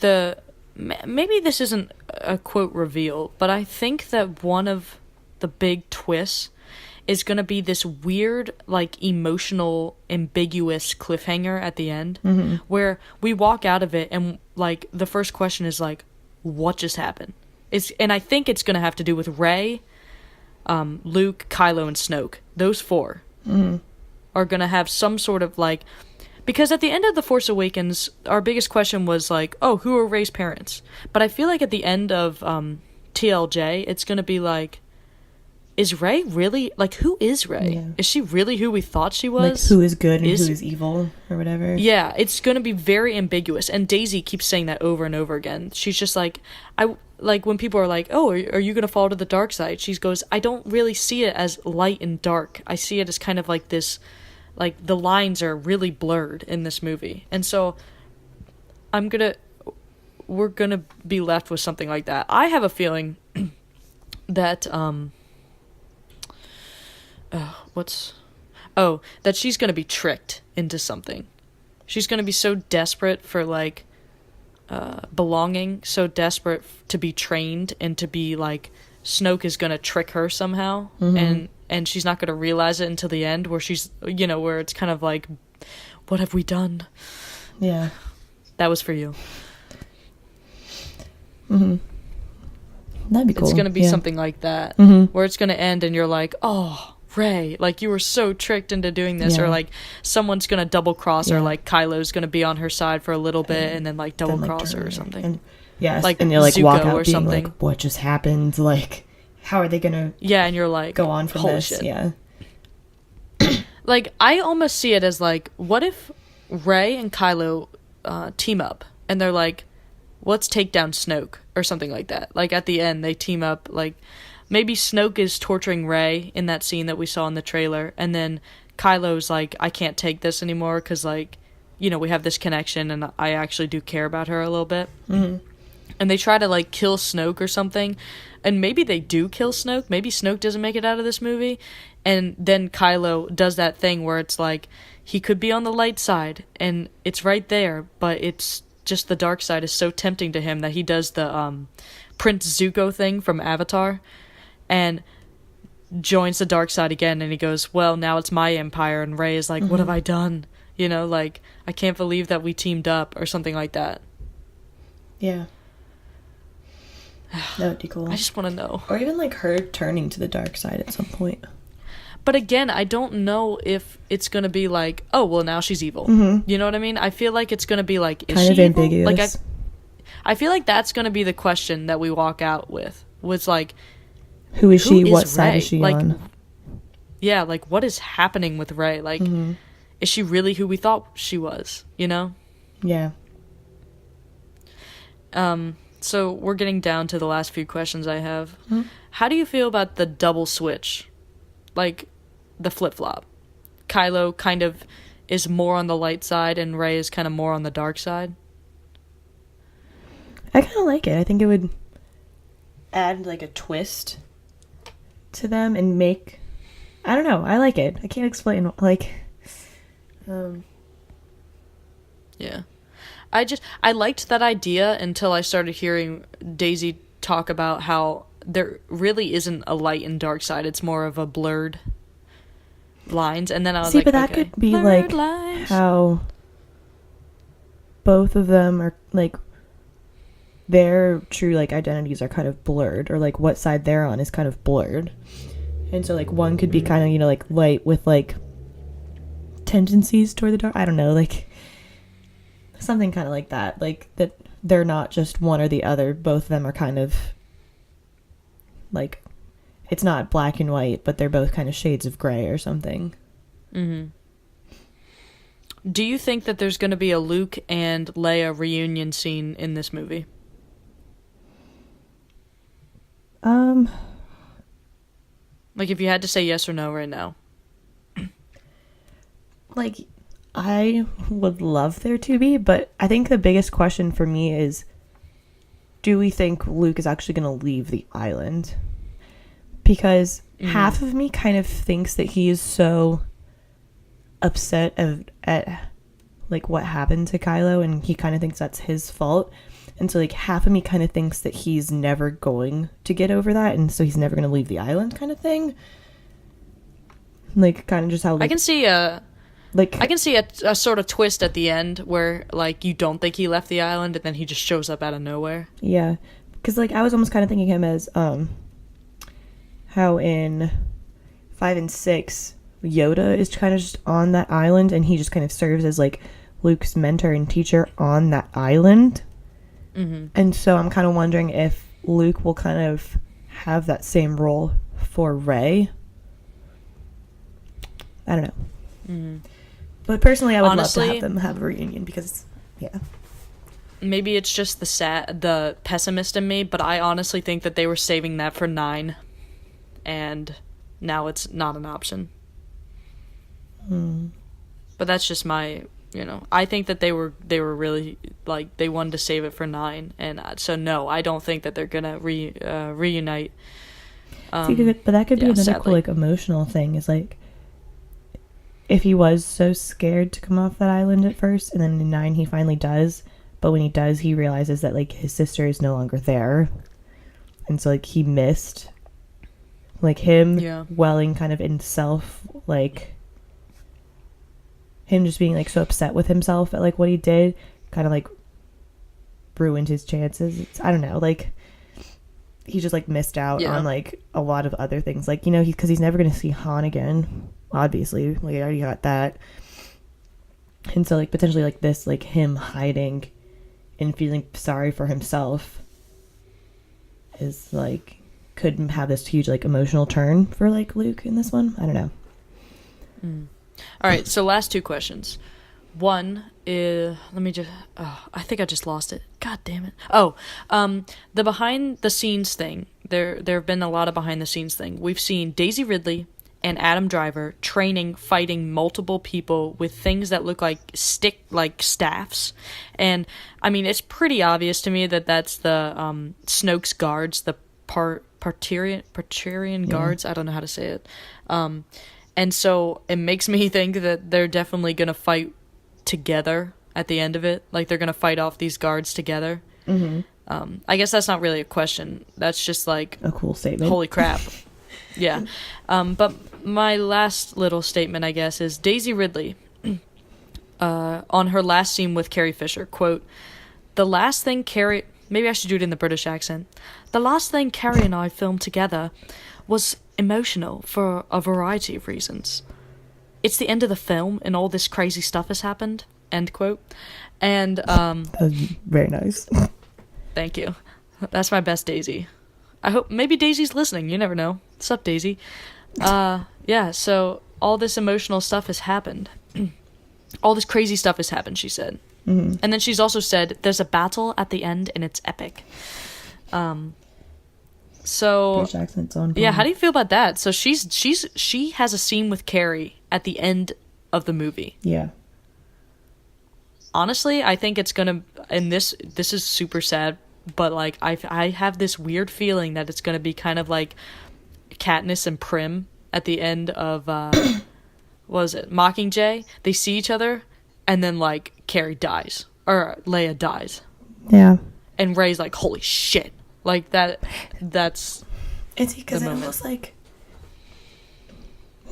maybe this isn't a quote reveal, but I think that one of the big twists is going to be this weird, like, emotional, ambiguous cliffhanger at the end, where we walk out of it and, like, the first question is, like, what just happened? And I think it's going to have to do with Rey, Luke, Kylo, and Snoke. Those four are going to have some sort of, like... Because at the end of The Force Awakens, our biggest question was, like, oh, who are Rey's parents? But I feel like at the end of TLJ, it's going to be, like, is Rey really, like, who is Rey? Yeah. Is she really who we thought she was? Like, who is good and who is evil or whatever? Yeah, it's going to be very ambiguous. And Daisy keeps saying that over and over again. She's just like, when people are like, oh, are you going to fall to the dark side? She goes, I don't really see it as light and dark. I see it as kind of like this, like, the lines are really blurred in this movie. And so we're going to be left with something like that. I have a feeling that, that she's going to be tricked into something. She's going to be so desperate for, like, belonging, so desperate to be trained and to be, like, Snoke is going to trick her somehow, and she's not going to realize it until the end, where she's, where it's kind of like, what have we done? Yeah. That was for you. Mm-hmm. That'd be cool. It's going to be something like that, where it's going to end and you're like, oh, Rey, like, you were so tricked into doing this, or like someone's gonna double cross her, like Kylo's gonna be on her side for a little bit and then like double cross her or something. And like, and you'll like Zuko walk out or being something. like, what just happened? Like, how are they gonna and you're like, go on from holy this? shit. Yeah. Like, I almost see it as like, what if Rey and Kylo team up and they're like, let's take down Snoke or something like that. Like, at the end they team up, like, maybe Snoke is torturing Rey in that scene that we saw in the trailer, and then Kylo's like, I can't take this anymore because, like, we have this connection and I actually do care about her a little bit. And they try to, like, kill Snoke or something, and maybe they do kill Snoke. Maybe Snoke doesn't make it out of this movie, and then Kylo does that thing where it's like, he could be on the light side, and it's right there, but it's just the dark side is so tempting to him that he does the Prince Zuko thing from Avatar, and joins the dark side again, and he goes, well, now it's my empire, and Rey is like, what have I done? Like, I can't believe that we teamed up, or something like that. Yeah. That would be cool. I just want to know. Or even, like, her turning to the dark side at some point. But again, I don't know if it's going to be like, oh, well, now she's evil. You know what I mean? I feel like it's going to be like, is kind she of evil? ambiguous. Like, I feel like that's going to be the question that we walk out with. Was like, who is she? What Rey? side is she on? Yeah, like, what is happening with Rey? Like, is she really who we thought she was? Yeah. So we're getting down to the last few questions I have. How do you feel about the double switch? Like, the flip-flop. Kylo kind of is more on the light side and Rey is kind of more on the dark side. I kind of like it. I think it would add, like, a twist to them and make... I don't know. I like it. I can't explain, like... Yeah. I liked that idea until I started hearing Daisy talk about how there really isn't a light and dark side. It's more of a blurred lines. And then I was like, but that okay, could be blurred like lines. How both of them are, like, their true, like, identities are kind of blurred, or like what side they're on is kind of blurred. And so, like, one could be kind of, like, light with, like, tendencies toward the dark. I don't know, like, something kind of like that. Like, that they're not just one or the other. Both of them are kind of, like, it's not black and white, but they're both kind of shades of gray or something. Do you think that there's going to be a Luke and Leia reunion scene in this movie? Like, if you had to say yes or no right now. Like, I would love there to be, but I think the biggest question for me is, do we think Luke is actually going to leave the island? Because half of me kind of thinks that he is so upset at like what happened to Kylo, and he kind of thinks that's his fault. And so, like, half of me kind of thinks that he's never going to get over that, and so he's never going to leave the island, kind of thing. Like, kind of just how, like, I can see a sort of twist at the end where, like, you don't think he left the island and then he just shows up out of nowhere. Yeah, because, like, I was almost kind of thinking him as how in 5 and 6 Yoda is kind of just on that island, and he just kind of serves as, like, Luke's mentor and teacher on that island. And so I'm kind of wondering if Luke will kind of have that same role for Rey. I don't know. Mm-hmm. But personally, I would Honestly, love to have them have a reunion because, yeah. Maybe it's just the pessimist in me, but I honestly think that they were saving that for 9, and now it's not an option. But that's just my, I think that they were really, like, they wanted to save it for 9, and so no, I don't think that they're gonna reunite. But that could be another sadly. cool, like, emotional thing, is, like, if he was so scared to come off that island at first, and then in 9 he finally does, but when he does, he realizes that, like, his sister is no longer there, and so, like, he missed, like, him welling kind of in self, like, him just being, like, so upset with himself at, like, what he did kind of, like, ruined his chances. I don't know, like, he just, like, missed out on, like, a lot of other things, like, because he's never going to see Han again, obviously, like, I already got that, and so, like, potentially, like, this, like, him hiding and feeling sorry for himself is, like, could have this huge, like, emotional turn for, like, Luke in this one. I don't know. All right, so last 2 questions. One is, let me just, I think I just lost it. God damn it. The behind the scenes thing. There have been a lot of behind the scenes thing. We've seen Daisy Ridley and Adam Driver fighting multiple people with things that look like staffs. And, I mean, it's pretty obvious to me that that's the Snoke's guards, the Parturian guards. I don't know how to say it. And so it makes me think that they're definitely going to fight together at the end of it. Like, they're going to fight off these guards together. Mm-hmm. I guess that's not really a question. That's just, like, a cool statement. Holy crap. Yeah. But my last little statement, I guess, is Daisy Ridley, on her last scene with Carrie Fisher, quote, "The last thing Carrie..." Maybe I should do it in the British accent. "The last thing Carrie and I filmed together was emotional for a variety of reasons. It's the end of the film and all this crazy stuff has happened." End quote. And that was very nice. Thank you. That's my best Daisy. I hope maybe Daisy's listening. You never know. What's up, Daisy? Yeah, so all this emotional stuff has happened. All this crazy stuff has happened, she said. Mm-hmm. And then she's also said, there's a battle at the end and it's epic. So British accent's on. Yeah, how do you feel about that? So she has a scene with Carrie at the end of the movie. Yeah. Honestly, I think it's gonna, and this is super sad, but like I have this weird feeling that it's gonna be kind of like Katniss and Prim at the end of what was it, Mockingjay? They see each other, and then like Carrie dies or Leia dies. Yeah. And Rey's like, holy shit, like that. That's it's because it almost like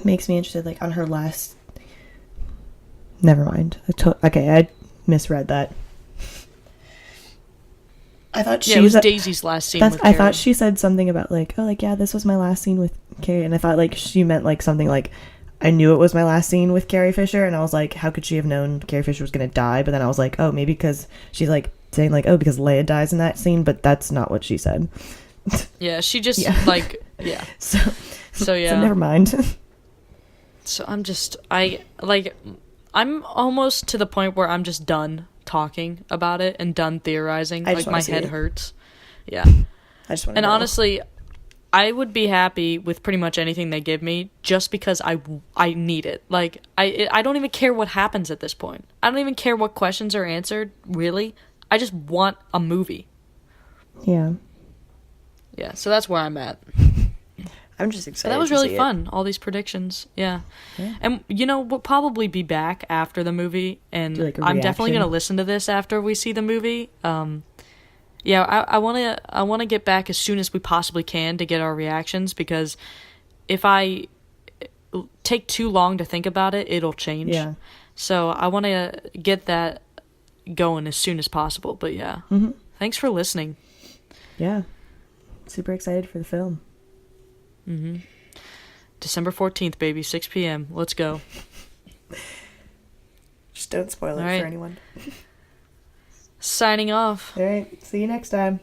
makes me interested, like on her last. Never mind. Okay, I misread that. I thought it was Daisy's last scene with Carrie. I thought she said something about like, oh, like, yeah, this was my last scene with Carrie, and I thought like she meant like something like, I knew it was my last scene with Carrie Fisher, and I was like, how could she have known Carrie Fisher was gonna die? But then I was like, oh, maybe because she's like saying like, oh, because Leia dies in that scene, but that's not what she said. Yeah, she just like, yeah. So yeah. So never mind. So I'm almost to the point where I'm just done talking about it and done theorizing. Like, my head hurts. Yeah. I just want to And honestly, I would be happy with pretty much anything they give me just because I need it. Like, I don't even care what happens at this point. I don't even care what questions are answered, really. I just want a movie. Yeah. Yeah, so that's where I'm at. I'm just excited. But that was really fun, all these predictions. Yeah. And, we'll probably be back after the movie, and I'm definitely going to listen to this after we see the movie. Yeah, I want to get back as soon as we possibly can to get our reactions, because if I take too long to think about it, it'll change. Yeah. So I want to get that going as soon as possible. But yeah, Thanks for listening. Yeah, super excited for the film. December 14th, baby, 6 p.m. Let's go. Just don't spoil it for anyone. Signing off. All right, see you next time.